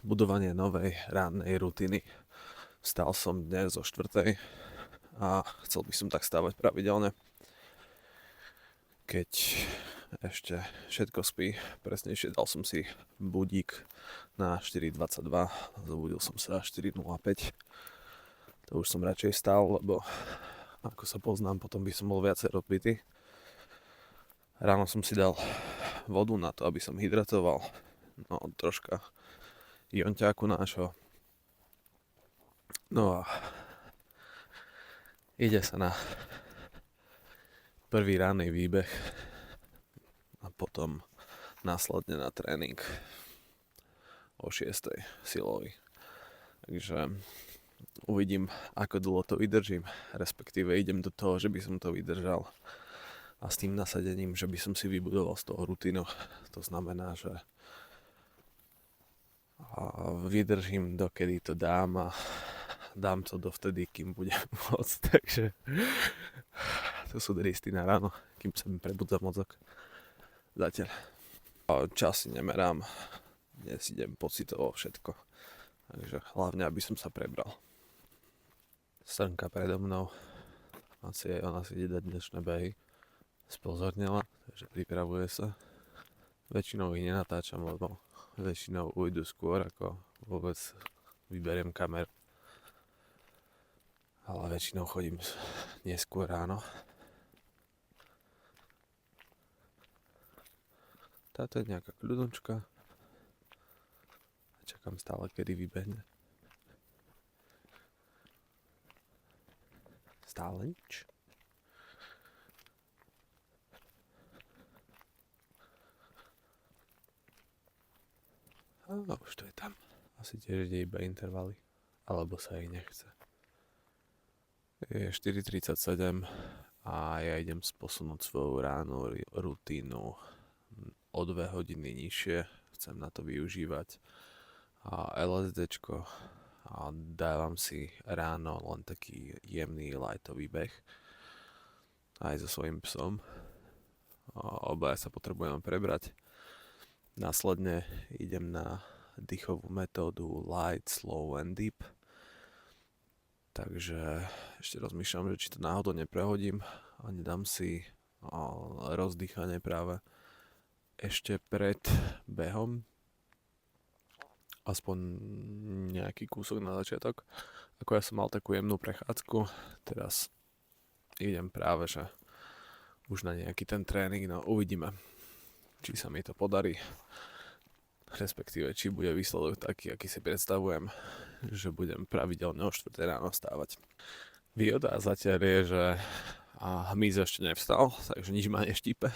budovanie novej rannej rutiny. Vstal som dnes o 4:00 a chcel by som tak stávať pravidelne. Keď ešte všetko spí, presnejšie dal som si budík na 4:22, zobudil som sa 4:05. To už som radšej stál, lebo ako sa poznám, potom by som bol viacej rozbitý. Ráno som si dal vodu na to, aby som hydratoval. No, troška jonťáku nášho. No a ide sa na prvý ranný výbeh a potom následne na tréning o 6:00 silový. Takže uvidím, ako dlho to vydržím, respektíve idem do toho, že by som to vydržal a s tým nasadením, že by som si vybudoval z toho rutinu. To znamená, že vydržím, dokedy to dám a dám to dovtedy, kým budem môcť. Takže to sú dristy na ráno, kým sa mi prebudza mozog. Zatiaľ. Čas si nemerám, dnes idem pocitovo všetko. Takže hlavne, aby som sa prebral. Srnka predo mnou, ona si ide dať dnešné behy. Spozornila, takže pripravuje sa. Väčšinou ich nenatáčam, lebo väčšinou ujdu skôr, ako vôbec vyberiem kameru. Ale väčšinou chodím neskôr ráno. Táto je nejaká kľudončka. Čakám stále, kedy vybehne. Stále nič. A už to je tam. Asi tiež ide iba intervaly. Alebo sa jej nechce. Je 4:37 a ja idem posunúť svoju ránu rutínu o 2 hodiny nižšie. Chcem na to využívať LSDčko a dávam si ráno len taký jemný lightový beh aj so svojím psom. Obaja sa potrebujeme prebrať. Následne idem na dýchovú metódu light, slow and deep. Takže ešte rozmýšľam, že či to náhodou neprehodím a nedám si rozdýchanie práve ešte pred behom. Aspoň nejaký kúsok na začiatok. Ako ja som mal takú jemnú prechádzku, teraz idem práve, že už na nejaký ten tréning, no uvidíme, či sa mi to podarí, respektíve či bude výsledok taký, aký si predstavujem, že budem pravidelne o 4:00 ráno stávať. Výhoda zatiaľ je, že hmyz ešte nevstal, takže nič ma neštípe.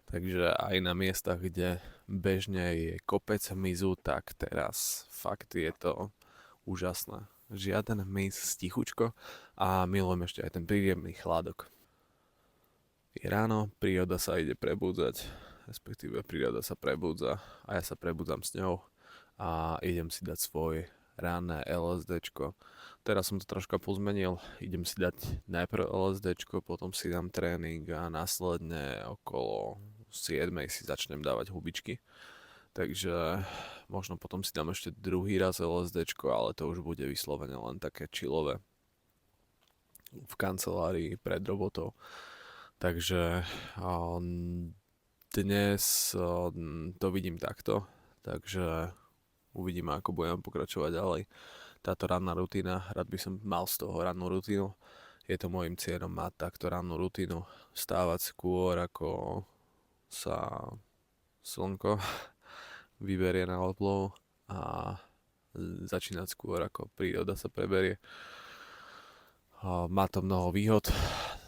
Takže aj na miestach, kde bežne je kopec hmyzu, tak teraz fakt je to úžasné. Žiaden hmyz, stichučko a milujem ešte aj ten príjemný chládok. Je ráno, príroda sa ide prebúdzať, respektíve príroda sa prebúdza a ja sa prebudzam s ňou a idem si dať svoj ranné LSDčko. Teraz som to troška pozmenil, idem si dať najprv LSDčko, potom si dám tréning a následne okolo 7:00 si začnem dávať hubičky. Takže možno potom si dám ešte druhý raz LSDčko, ale to už bude vyslovene len také chillové v kancelárii pred robotou. Takže dnes to vidím takto, takže uvidíme, ako budem pokračovať ďalej. Táto ranná rutina, rád by som mal z toho rannú rutinu. Je to môjim cieľom mať takto rannú rutinu, vstávať skôr, ako sa slnko vyberie na oblov a začínať skôr, ako príroda sa preberie. Má to mnoho výhod,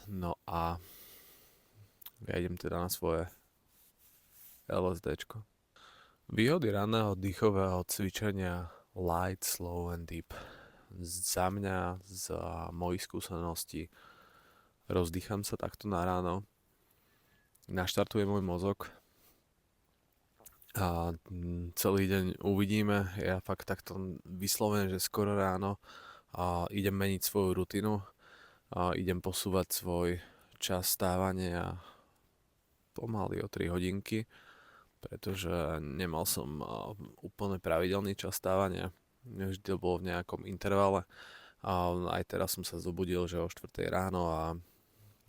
no a ja idem teda na svoje LSDčko. Výhody ranného dýchového cvičenia light, slow and deep. Za mňa, za mojich skúseností, rozdýcham sa takto na ráno, naštartuje môj mozog a celý deň uvidíme. Ja fakt takto vyslovene, že skoro ráno idem meniť svoju rutinu a idem posúvať svoj čas stávania pomaly o 3 hodinky. pretože nemal som úplne pravidelný čas stávania. Vždy to bolo v nejakom intervale. A aj teraz som sa zobudil, že o 4 ráno a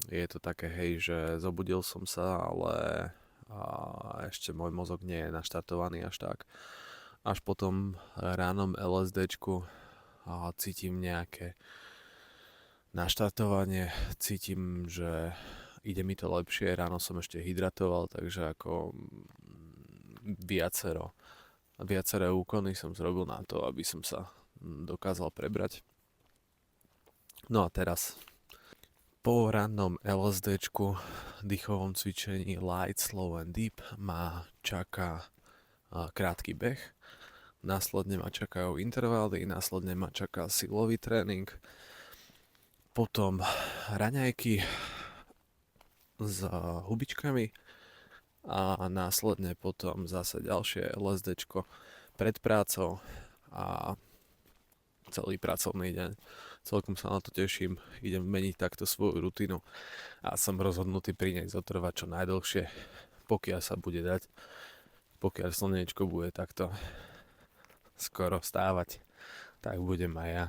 je to také, hej, že zobudil som sa, ale ešte môj mozog nie je naštartovaný až tak. Až po tom ránom LSDčku cítim nejaké naštartovanie, cítim, že ide mi to lepšie, ráno som ešte hydratoval, takže ako viaceré úkony som zrobil na to, aby som sa dokázal prebrať. No a teraz po rannom LSDčku, dýchovom cvičení Light, Slow and Deep ma čaká krátky beh, následne ma čakajú intervaly, následne ma čaká silový tréning, potom raňajky s hubičkami a následne potom zase ďalšie LSDčko pred prácou a celý pracovný deň. Celkom sa na to teším, idem meniť takto svoju rutinu a som rozhodnutý pri nej zotrvať čo najdlhšie, pokiaľ sa bude dať, pokiaľ slnečko bude takto skoro vstávať, tak budem aj ja.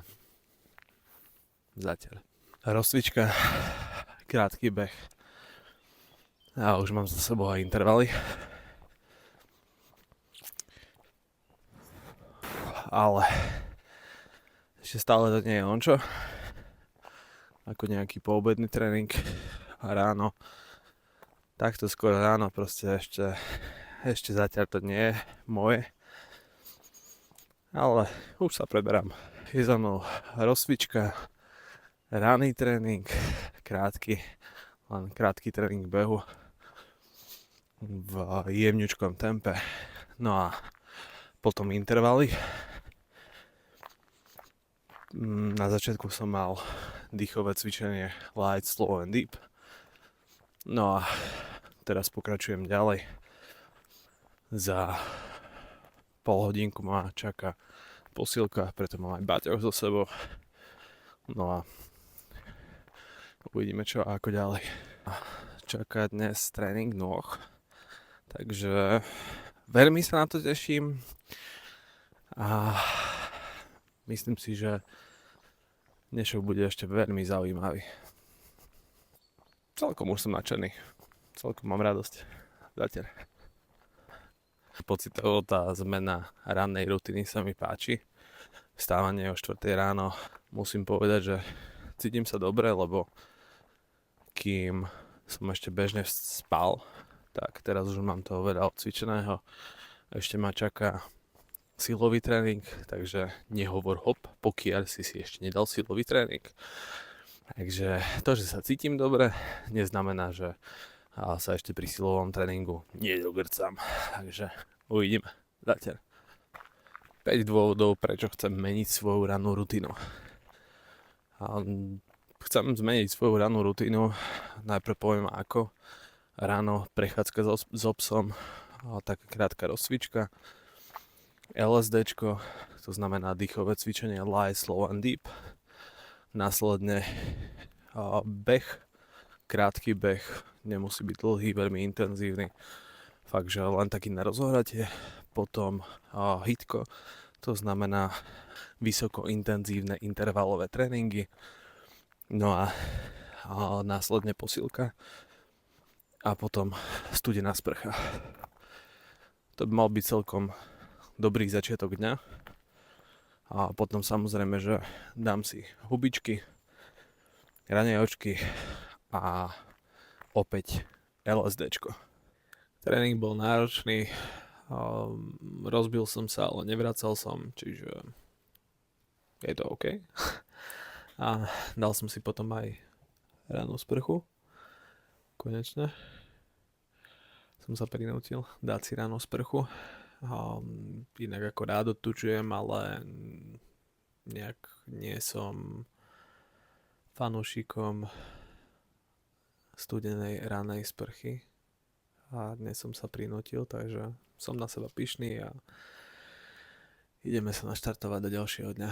Zatiaľ. Rozcvička, krátky beh a už mám za sebou aj intervaly. Ale ešte stále to nie je ončo. Ako nejaký poobedný tréning a ráno. Takto skoro ráno proste ešte zatiaľ to nie je moje. Ale už sa preberám. Je za mnou rozcvička, ranný tréning, len krátky tréning behu v jemňučkom tempe. No a potom intervaly. Na začiatku som mal dýchové cvičenie Light, Slow and Deep. No a teraz pokračujem ďalej. Za pol hodinku ma čaká posilka, preto mám aj baťoch so sebou. No a uvidíme čo a ako ďalej. Čaká dnes tréning nôh, takže veľmi sa na to teším a myslím si, že dnešok bude ešte veľmi zaujímavý. Celkom už som nadšený. Celkom mám radosť. Zatiaľ. Pocitovo tá zmena rannej rutiny sa mi páči. Vstávanie o 4 ráno. Musím povedať, že cítim sa dobre, lebo kým som ešte bežne spal, tak teraz už mám toho veľa odcvičeného. Ešte ma čaká silový tréning, takže nehovor hop, pokiaľ si ešte nedal silový tréning. Takže to, že sa cítim dobre, neznamená, že sa ešte pri silovom tréningu nedogrcam. Takže uvidíme. Zatiaľ. 5 dôvodov, prečo chcem meniť svoju rannú rutinu. Chcem zmeniť svoju rannú rutinu. Najprv poviem ako. Ráno prechádzka s obsom, taká krátka rozcvička. LSDčko, to znamená dýchové cvičenie Light, Slow and Deep. Následne beh, krátky beh, nemusí byť dlhý, veľmi intenzívny, fakt, že len taký na rozohratie. Potom hitko, to znamená vysoko intenzívne intervalové tréningy. No a následne posilka a potom studená sprcha. To by mal byť celkom dobrý začiatok dňa. A potom samozrejme, že dám si hubičky, raňajočky a opäť LSDčko. Tréning bol náročný, rozbil som sa, ale nevracal som, čiže je to OK. A dal som si potom aj rannú sprchu. Konečne som sa prinútil dať si rannú sprchu. Inak ako rád odtučujem, ale nejak nie som fanúšikom studenej ranej sprchy a dnes som sa prinútil, takže som na seba pyšný a ideme sa naštartovať do ďalšieho dňa.